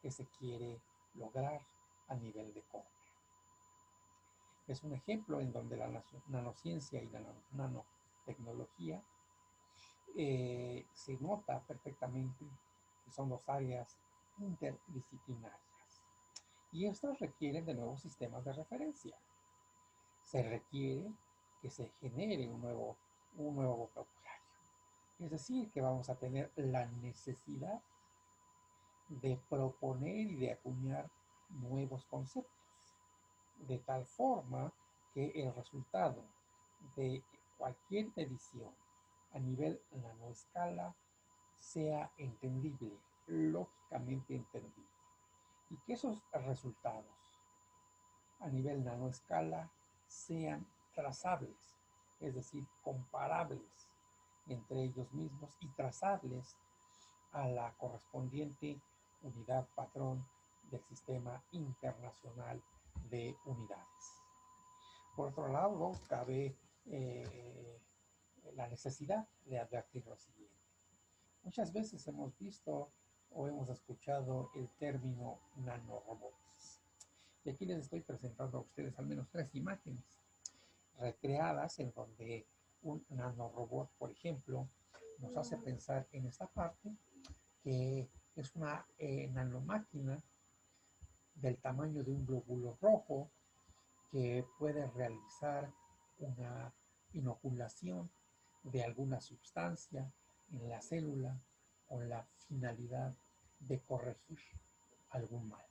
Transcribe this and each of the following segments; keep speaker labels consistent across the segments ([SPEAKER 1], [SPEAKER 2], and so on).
[SPEAKER 1] que se quiere lograr a nivel de córnea. Es un ejemplo en donde la nanociencia y la nanotecnología se nota perfectamente que son dos áreas interdisciplinarias. Y estas requieren de nuevos sistemas de referencia. Se requiere que se genere un nuevo vocabulario. Es decir, que vamos a tener la necesidad de proponer y de acuñar nuevos conceptos, de tal forma que el resultado de cualquier medición a nivel nanoescala sea entendible, lógicamente entendible, y que esos resultados a nivel nanoescala sean trazables, es decir, comparables entre ellos mismos y trazables a la correspondiente unidad patrón del sistema internacional de unidades. Por otro lado, cabe la necesidad de advertir lo siguiente. Muchas veces hemos visto o hemos escuchado el término nanorobots. Y aquí les estoy presentando a ustedes al menos tres imágenes recreadas en donde un nanorobot, por ejemplo, nos hace pensar en esta parte que es una nanomáquina del tamaño de un glóbulo rojo que puede realizar una inoculación de alguna sustancia en la célula con la finalidad de corregir algún mal.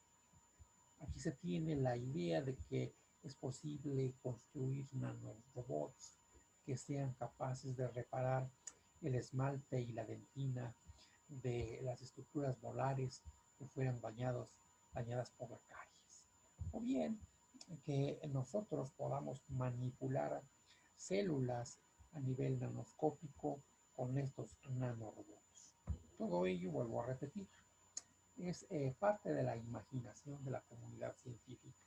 [SPEAKER 1] Aquí se tiene la idea de que es posible construir nanorobots que sean capaces de reparar el esmalte y la dentina de las estructuras molares que fueran dañadas por la caries. O bien que nosotros podamos manipular células a nivel nanoscópico con estos nanorobots. Todo ello, vuelvo a repetir, es parte de la imaginación de la comunidad científica.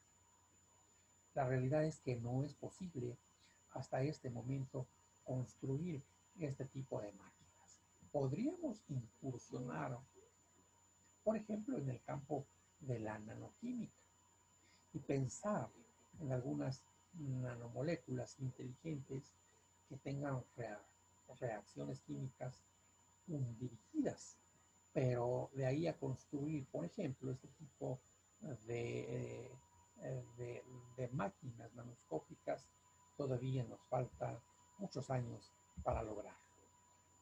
[SPEAKER 1] La realidad es que no es posible hasta este momento construir este tipo de máquinas. Podríamos incursionar, por ejemplo, en el campo de la nanoquímica y pensar en algunas nanomoléculas inteligentes que tengan reacciones químicas dirigidas, pero de ahí a construir, por ejemplo, este tipo de, de máquinas nanoscópicas, todavía nos falta muchos años para lograrlo.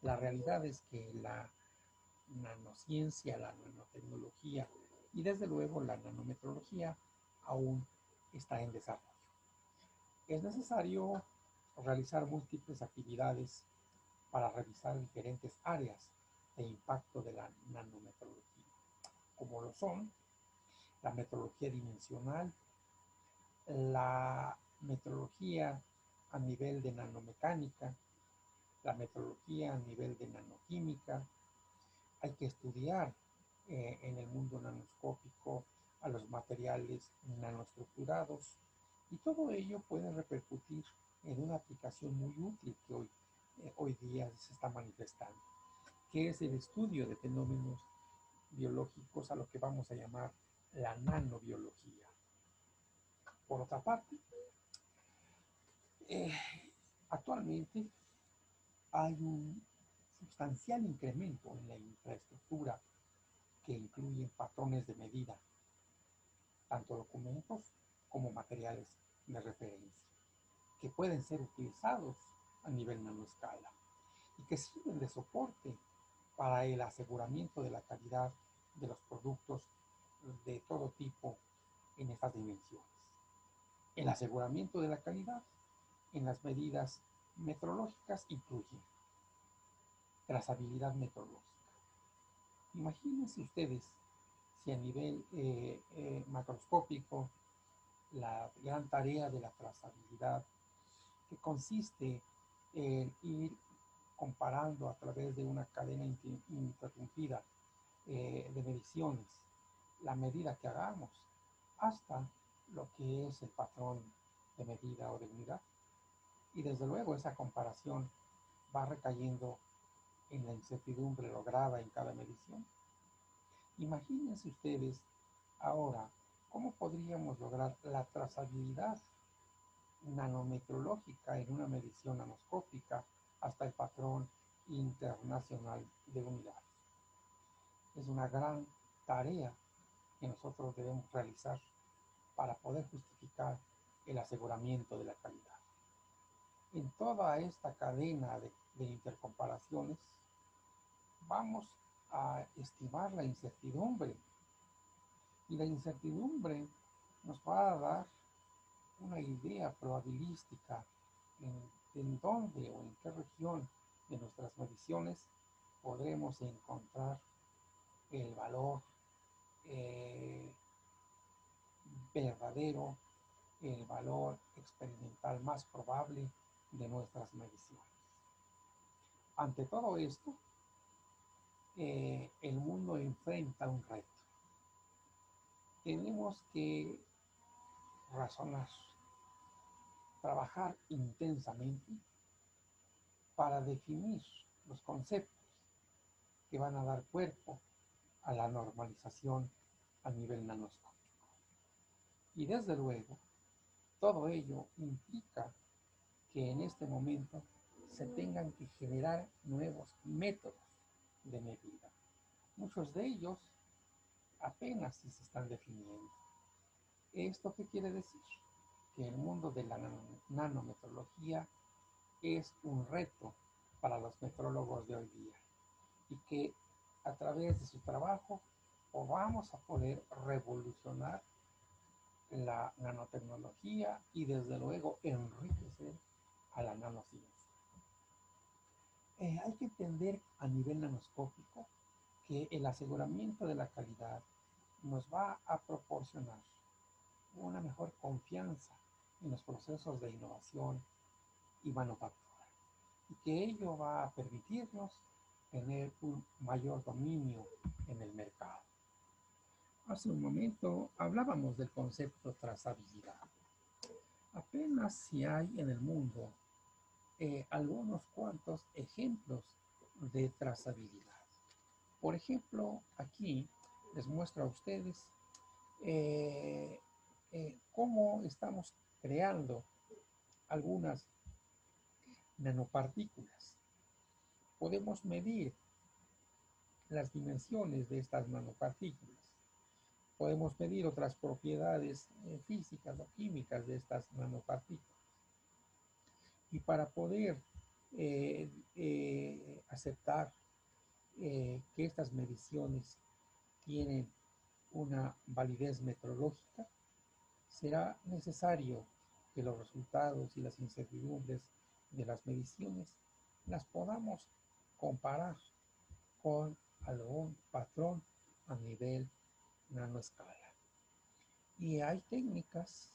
[SPEAKER 1] La realidad es que la nanociencia, la nanotecnología y desde luego la nanometrología aún está en desarrollo. Es necesario realizar múltiples actividades para revisar diferentes áreas de impacto de la nanometrología, como lo son la metrología dimensional, la metrología a nivel de nanomecánica, la metrología a nivel de nanoquímica. Hay que estudiar en el mundo nanoscópico a los materiales nanoestructurados y todo ello puede repercutir en una aplicación muy útil que hoy día se está manifestando, que es el estudio de fenómenos biológicos a lo que vamos a llamar la nanobiología. Por otra parte, eh, actualmente hay un sustancial incremento en la infraestructura que incluyen patrones de medida, tanto documentos como materiales de referencia, que pueden ser utilizados a nivel nanoescala y que sirven de soporte para el aseguramiento de la calidad de los productos de todo tipo en estas dimensiones. El aseguramiento de la calidad en las medidas metrológicas incluye trazabilidad metrológica. Imagínense ustedes si a nivel macroscópico la gran tarea de la trazabilidad, que consiste en ir comparando a través de una cadena interrumpida de mediciones la medida que hagamos hasta lo que es el patrón de medida o de unidad. Y desde luego esa comparación va recayendo en la incertidumbre lograda en cada medición. Imagínense ustedes ahora cómo podríamos lograr la trazabilidad nanometrológica en una medición nanoscópica hasta el patrón internacional de unidades. Es una gran tarea que nosotros debemos realizar para poder justificar el aseguramiento de la calidad. En toda esta cadena de intercomparaciones, vamos a estimar la incertidumbre. Y la incertidumbre nos va a dar una idea probabilística en dónde o en qué región de nuestras mediciones podremos encontrar el valor eh, verdadero, el valor experimental más probable de nuestras mediciones. Ante todo esto, el mundo enfrenta un reto. Tenemos que razonar, trabajar intensamente para definir los conceptos que van a dar cuerpo a la normalización a nivel nanoscópico. Y desde luego, todo ello implica que en este momento se tengan que generar nuevos métodos de medida. Muchos de ellos apenas si se están definiendo. ¿Esto qué quiere decir? Que el mundo de la nanometrología es un reto para los metrólogos de hoy día y que a través de su trabajo vamos a poder revolucionar la nanotecnología y desde luego enriquecer a la nanociencia. Hay que entender a nivel nanoscópico que el aseguramiento de la calidad nos va a proporcionar una mejor confianza en los procesos de innovación y manufactura, y que ello va a permitirnos tener un mayor dominio en el mercado. Hace un momento hablábamos del concepto trazabilidad. Apenas si hay en el mundo algunos cuantos ejemplos de trazabilidad. Por ejemplo, aquí les muestro a ustedes cómo estamos creando algunas nanopartículas. Podemos medir las dimensiones de estas nanopartículas. Podemos medir otras propiedades físicas o químicas de estas nanopartículas. Y para poder aceptar que estas mediciones tienen una validez metrológica, será necesario que los resultados y las incertidumbres de las mediciones las podamos comparar con algún patrón a nivel nanoescala. Y hay técnicas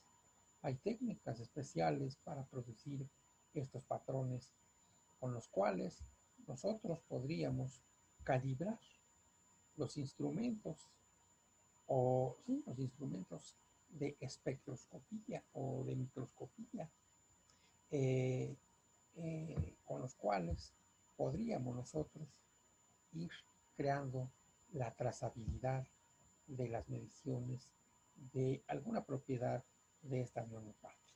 [SPEAKER 1] especiales para producir estos patrones con los cuales nosotros podríamos calibrar los instrumentos o sí, los instrumentos de espectroscopía o de microscopía eh, con los cuales podríamos nosotros ir creando la trazabilidad de las mediciones de alguna propiedad de estas nanopartículas.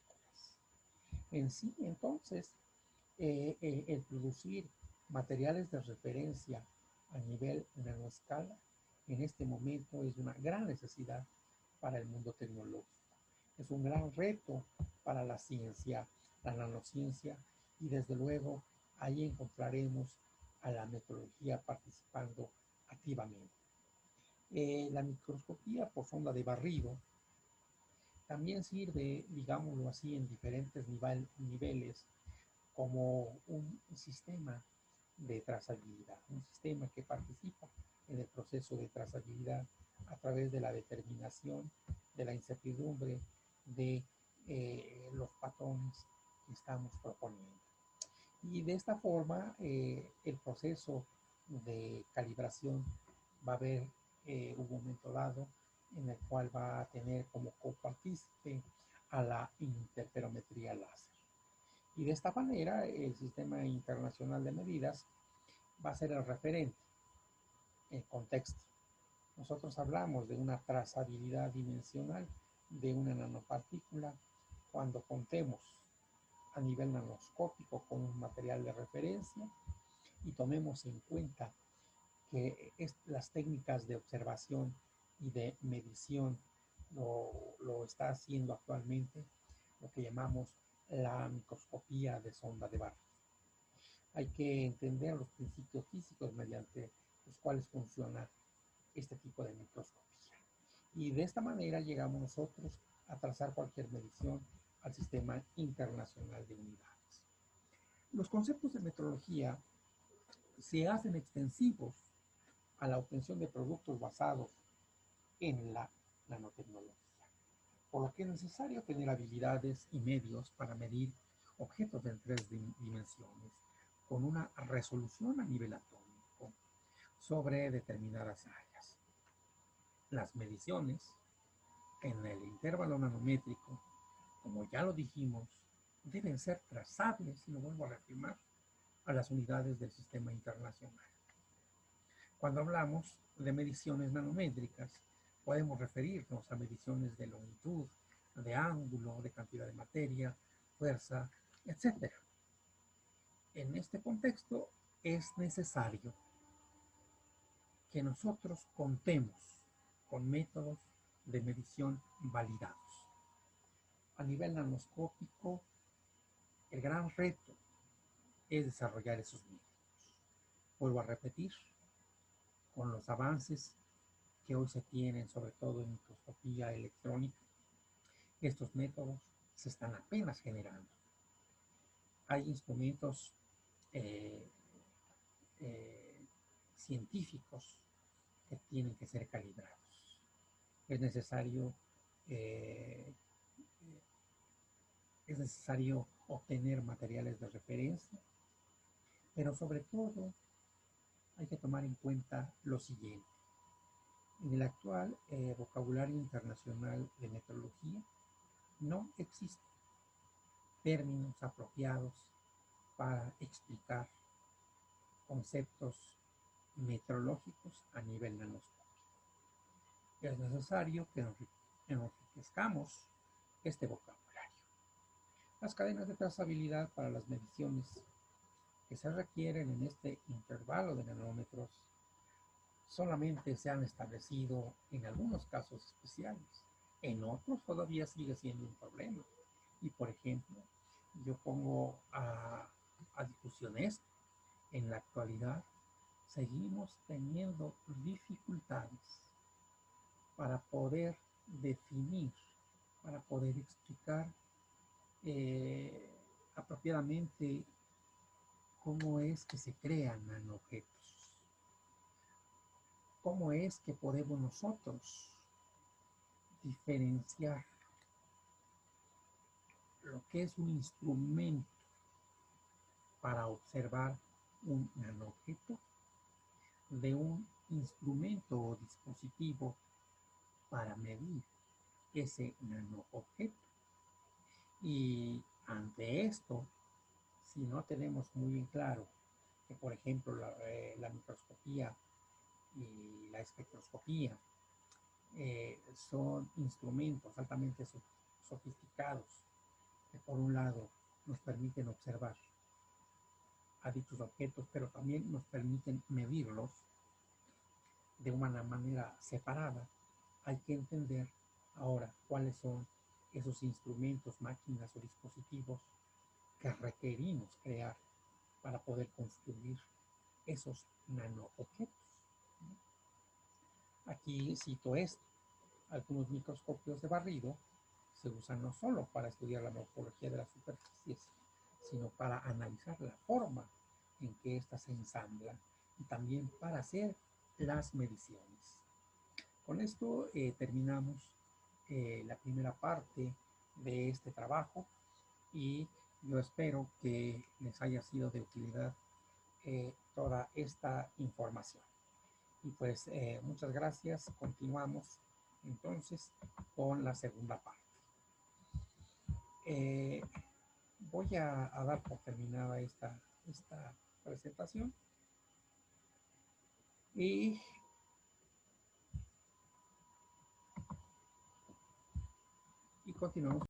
[SPEAKER 1] En sí, entonces, el producir materiales de referencia a nivel nanoescala en este momento es una gran necesidad para el mundo tecnológico. Es un gran reto para la ciencia, la nanociencia, y desde luego ahí encontraremos a la metrología participando activamente. La microscopía por sonda de barrido también sirve, digámoslo así, en diferentes niveles como un sistema de trazabilidad, un sistema que participa en el proceso de trazabilidad a través de la determinación de la incertidumbre de los patrones que estamos proponiendo. Y de esta forma, el proceso de calibración va a haber un momento dado en el cual va a tener como copartícipe a la interferometría láser. Y de esta manera, el Sistema Internacional de Medidas va a ser el referente, el contexto, Nosotros hablamos de una trazabilidad dimensional de una nanopartícula cuando contemos a nivel nanoscópico con un material de referencia y tomemos en cuenta que las técnicas de observación y de medición lo está haciendo actualmente lo que llamamos la microscopía de sonda de barro. Hay que entender los principios físicos mediante los cuales funciona este tipo de microscopía. Y de esta manera llegamos nosotros a trazar cualquier medición al Sistema Internacional de Unidades. Los conceptos de metrología se hacen extensivos a la obtención de productos basados en la nanotecnología, por lo que es necesario tener habilidades y medios para medir objetos en 3 dimensiones con una resolución a nivel atómico sobre determinadas áreas. Las mediciones en el intervalo nanométrico, como ya lo dijimos, deben ser trazables, y lo vuelvo a reafirmar, a las unidades del sistema internacional. Cuando hablamos de mediciones nanométricas, podemos referirnos a mediciones de longitud, de ángulo, de cantidad de materia, fuerza, etc. En este contexto es necesario que nosotros contemos con métodos de medición validados. A nivel nanoscópico, el gran reto es desarrollar esos métodos. Vuelvo a repetir, con los avances que hoy se tienen, sobre todo en microscopía electrónica, estos métodos se están apenas generando. Hay instrumentos eh, científicos que tienen que ser calibrados. Es necesario, eh, es necesario obtener materiales de referencia, pero sobre todo hay que tomar en cuenta lo siguiente. En el actual vocabulario internacional de metrología no existen términos apropiados para explicar conceptos metrológicos a nivel nanoscópico. Es necesario que enriquezcamos este vocabulario. Las cadenas de trazabilidad para las mediciones que se requieren en este intervalo de nanómetros solamente se han establecido en algunos casos especiales. En otros todavía sigue siendo un problema. Y por ejemplo, yo pongo a discusión esto. En la actualidad seguimos teniendo dificultades para poder definir, para poder explicar apropiadamente cómo es que se crean nanoobjetos, cómo es que podemos nosotros diferenciar lo que es un instrumento para observar un nanoobjeto de un instrumento o dispositivo para medir ese nanoobjeto. Y ante esto, si no tenemos muy bien claro que, por ejemplo, la microscopía y la espectroscopía son instrumentos altamente sofisticados que, por un lado, nos permiten observar a dichos objetos, pero también nos permiten medirlos de una manera separada. Hay que entender ahora cuáles son esos instrumentos, máquinas o dispositivos que requerimos crear para poder construir esos nanoobjetos. Aquí cito esto. Algunos microscopios de barrido se usan no solo para estudiar la morfología de las superficies, sino para analizar la forma en que éstas se ensamblan y también para hacer las mediciones. Con esto terminamos la primera parte de este trabajo y yo espero que les haya sido de utilidad toda esta información. Y pues muchas gracias. Continuamos entonces con la segunda parte. Voy a dar por terminada esta presentación y y continuamos.